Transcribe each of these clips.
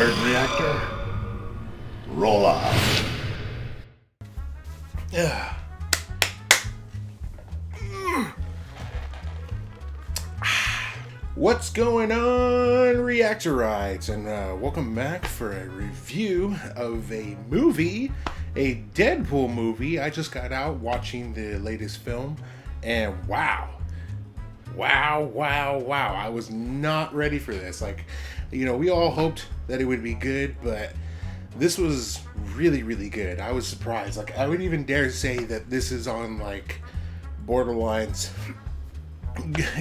Third reactor, roll off. What's going on, Reactorites? And welcome back for a review of a movie, a Deadpool movie. I just got out watching the latest film, and wow. I was not ready for this. We all hoped that it would be good, but this was really, really good. I was surprised. I wouldn't even dare say that this is on, borderlines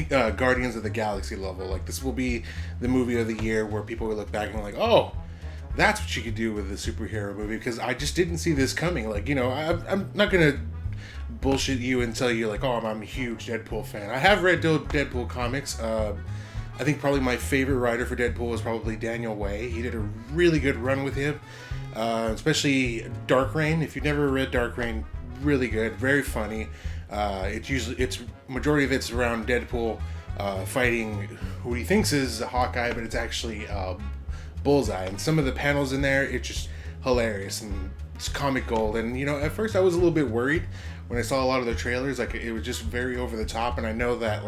Guardians of the Galaxy level. This will be the movie of the year where people will look back and oh, that's what you could do with a superhero movie, because I just didn't see this coming. I'm not gonna bullshit you and tell you I'm a huge Deadpool fan. I have read Deadpool comics. I think probably my favorite writer for Deadpool was probably Daniel Way. He did a really good run with him, especially Dark Reign. If you've never read Dark Reign, really good, very funny. It's majority of it's around Deadpool fighting who he thinks is Hawkeye, but it's actually Bullseye. And some of the panels in there, it's just hilarious and it's comic gold. And at first I was a little bit worried when I saw a lot of the trailers. It was just very over the top, and I know that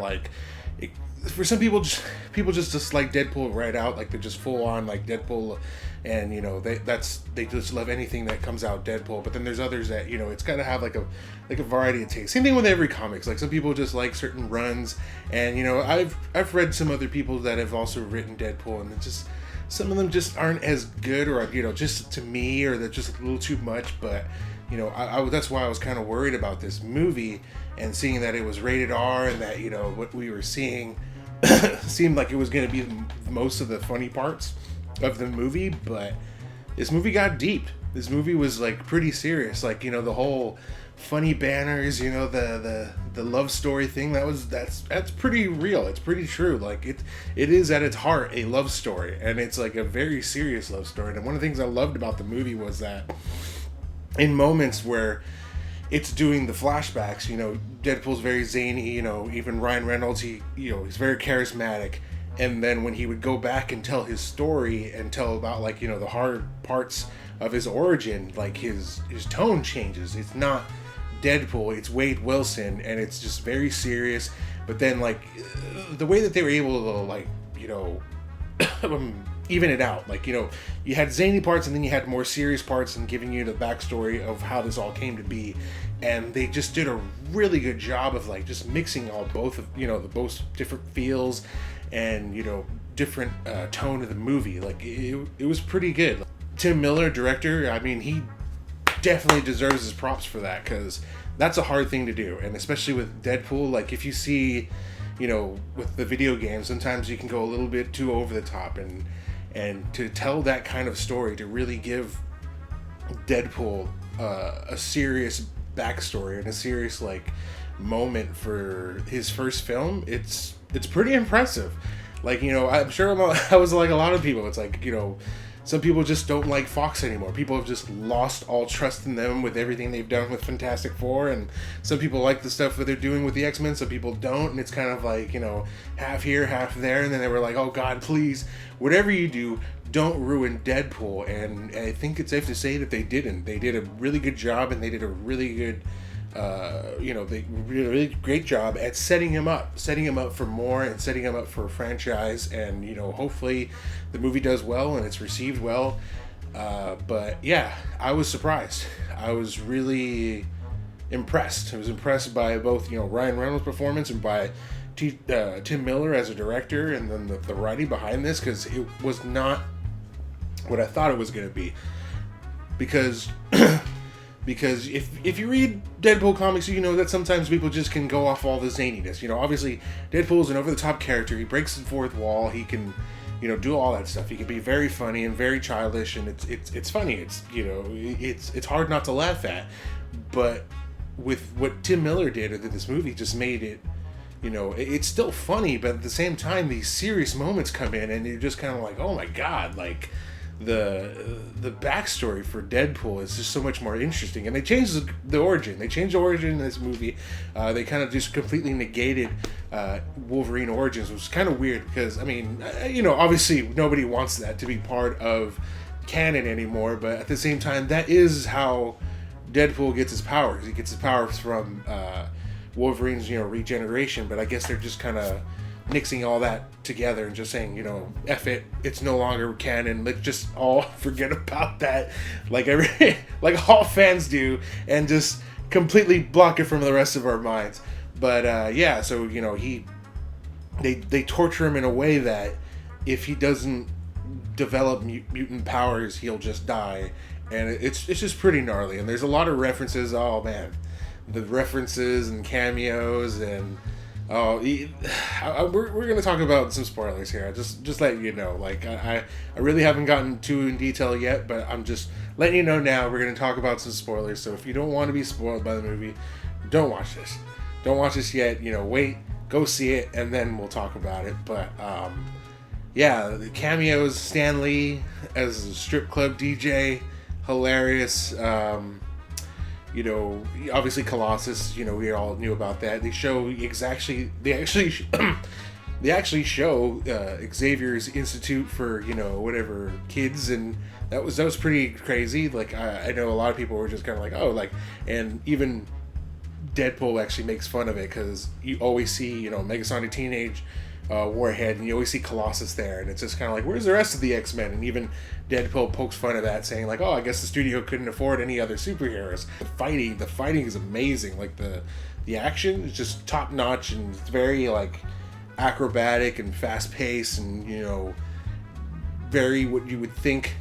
for some people, people just dislike Deadpool right out. They're just full on Deadpool, and they just love anything that comes out Deadpool. But then there's others that it's got to have a variety of taste. Same thing with every comics. Some people just like certain runs, and I've read some other people that have also written Deadpool, and just some of them just aren't as good, or just to me, or they're just a little too much. But that's why I was kind of worried about this movie, and seeing that it was rated R, and that what we were seeing seemed like it was going to be most of the funny parts of the movie. But this movie got deep. This movie was pretty serious. The whole funny banners, the love story thing, that's pretty real. It's pretty true. It is at its heart a love story, and it's a very serious love story. And one of the things I loved about the movie was that in moments where it's doing the flashbacks, Deadpool's very zany, even Ryan Reynolds, he's very charismatic. And then when he would go back and tell his story and tell about the hard parts of his origin, his tone changes. It's not Deadpool, it's Wade Wilson, and it's just very serious. But then the way that they were able to even it out, you had zany parts, and then you had more serious parts, and giving you the backstory of how this all came to be. And they just did a really good job of just mixing both of the both different feels and different tone of the movie. It was pretty good. Tim Miller, director, he definitely deserves his props for that, because that's a hard thing to do. And especially with Deadpool, if you see with the video games, sometimes you can go a little bit too over the top, and to tell that kind of story, to really give Deadpool a serious backstory and a serious moment for his first film, it's pretty impressive. I'm sure I was like a lot of people. It's some people just don't like Fox anymore. People have just lost all trust in them with everything they've done with Fantastic Four, and some people like the stuff that they're doing with the X-Men, some people don't, and it's kind of half here, half there. And then they were oh God, please, whatever you do, don't ruin Deadpool. And I think it's safe to say that they didn't. They did a really good job, and they did a really good they did a really great job at setting him up for more, and setting him up for a franchise. And hopefully the movie does well and it's received well. But yeah, I was surprised. I was really impressed. I was impressed by both Ryan Reynolds' performance and by Tim Miller as a director, and then the writing behind this, because it was not what I thought it was going to be. Because if you read Deadpool comics, that sometimes people just can go off all the zaniness. Obviously, Deadpool's an over-the-top character. He breaks the fourth wall. He can, do all that stuff. He can be very funny and very childish, and it's funny. It's hard not to laugh at. But with what Tim Miller did in this movie, just made it, it's still funny, but at the same time, these serious moments come in, and you're just kind of oh my God, the backstory for Deadpool is just so much more interesting. And they changed the origin. They changed the origin in this movie. They kind of just completely negated Wolverine origins, which was kind of weird because, I mean, obviously nobody wants that to be part of canon anymore, but at the same time, that is how Deadpool gets his powers. He gets his powers from Wolverine's, regeneration, but I guess they're just kind of mixing all that together and just saying, F it, it's no longer canon. Let's just all forget about that, like all fans do, and just completely block it from the rest of our minds. But so they torture him in a way that if he doesn't develop mutant powers, he'll just die, and it's just pretty gnarly. And there's a lot of references. Oh man, the references and cameos and. We're gonna talk about some spoilers here. Just letting you know. Like I really haven't gotten too in detail yet, but I'm just letting you know now. We're gonna talk about some spoilers. So if you don't want to be spoiled by the movie, don't watch this. Don't watch this yet. Wait, go see it, and then we'll talk about it. But the cameos. Stan Lee as a strip club DJ, hilarious. Obviously Colossus, we all knew about that. They actually show Xavier's Institute for, whatever kids, and that was pretty crazy. Like, I know a lot of people were just kind of like, oh, like, and even Deadpool actually makes fun of it, because you always see, Megasonic Teenage Warhead, and you always see Colossus there, and it's just kind of like, where's the rest of the X-Men? And even Deadpool pokes fun of that, saying like, oh, I guess the studio couldn't afford any other superheroes. The fighting is amazing. Like the action is just top notch, and it's very like acrobatic and fast paced, and very what you would think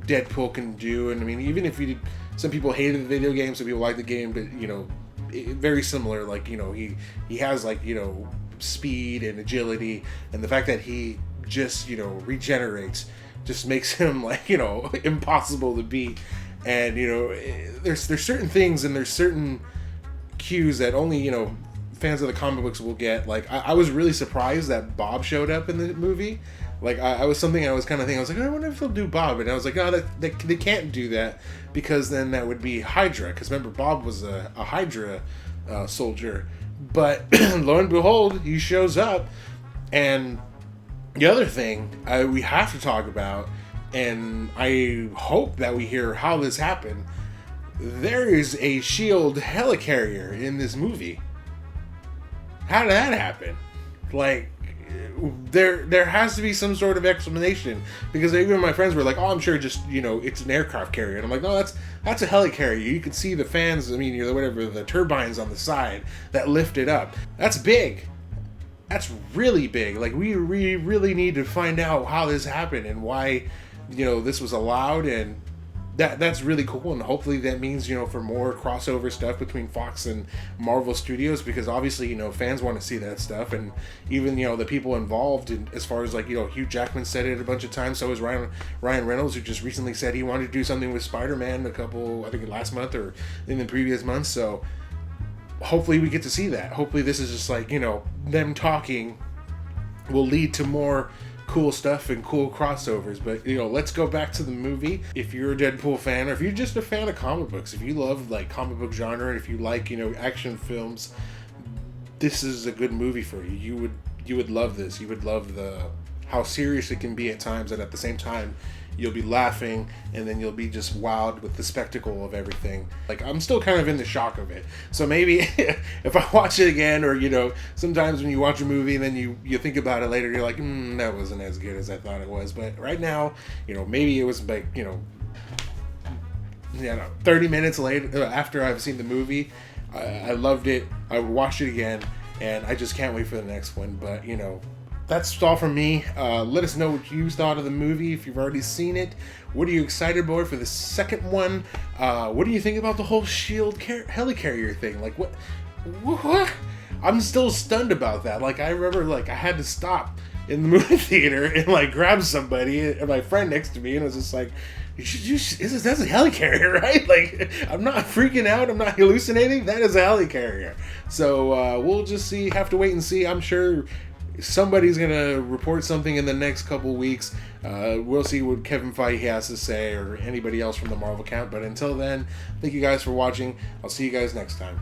Deadpool can do. And I mean, even if some people hated the video game, some people liked the game, but very similar. Like he has like speed and agility, and the fact that he just regenerates just makes him like impossible to beat. And there's certain things and there's certain cues that only fans of the comic books will get. Like I was really surprised that Bob showed up in the movie. Like I was kind of thinking, I was like, I wonder if they'll do Bob, and I was like, oh, they can't do that, because then that would be Hydra, because remember Bob was a Hydra soldier. But lo and behold, he shows up. And the other thing we have to talk about, and I hope that we hear how this happened, there is a S.H.I.E.L.D. helicarrier in this movie. How did that happen? Like, there has to be some sort of explanation, because even my friends were like, oh, I'm sure just it's an aircraft carrier, and I'm like, no, that's a helicarrier. You can see the fans, the turbines on the side that lift it up. That's big. That's really big. Like, we really need to find out how this happened and why this was allowed, and that's really cool. And hopefully that means for more crossover stuff between Fox and Marvel Studios, because obviously fans want to see that stuff. And even the people involved, in, as far as like Hugh Jackman said it a bunch of times, so is Ryan Reynolds, who just recently said he wanted to do something with Spider-Man I think last month or in the previous month. So hopefully we get to see that. Hopefully this is just like them talking will lead to more cool stuff and cool crossovers. But let's go back to the movie. If you're a Deadpool fan, or if you're just a fan of comic books, if you love like comic book genre, and if you like action films, this is a good movie for you. You would love this. You would love how serious it can be at times, and at the same time you'll be laughing, and then you'll be just wowed with the spectacle of everything. Like, I'm still kind of in the shock of it. So maybe if I watch it again, or sometimes when you watch a movie and then you think about it later, you're like, that wasn't as good as I thought it was. But right now, maybe it was like 30 minutes later, after I've seen the movie, I loved it. I watched it again, and I just can't wait for the next one. But that's all from me. Let us know what you thought of the movie. If you've already seen it, what are you excited for the second one? What do you think about the whole S.H.I.E.L.D. helicarrier thing? Like, what? I'm still stunned about that. Like, I remember, like, I had to stop in the movie theater and like grab somebody and my friend next to me, and I was just like, that's a helicarrier, right? Like, I'm not freaking out, I'm not hallucinating. That is a helicarrier. So we'll just have to wait and see. I'm sure somebody's gonna report something in the next couple weeks. We'll see what Kevin Feige has to say or anybody else from the Marvel camp. But until then, thank you guys for watching. I'll see you guys next time.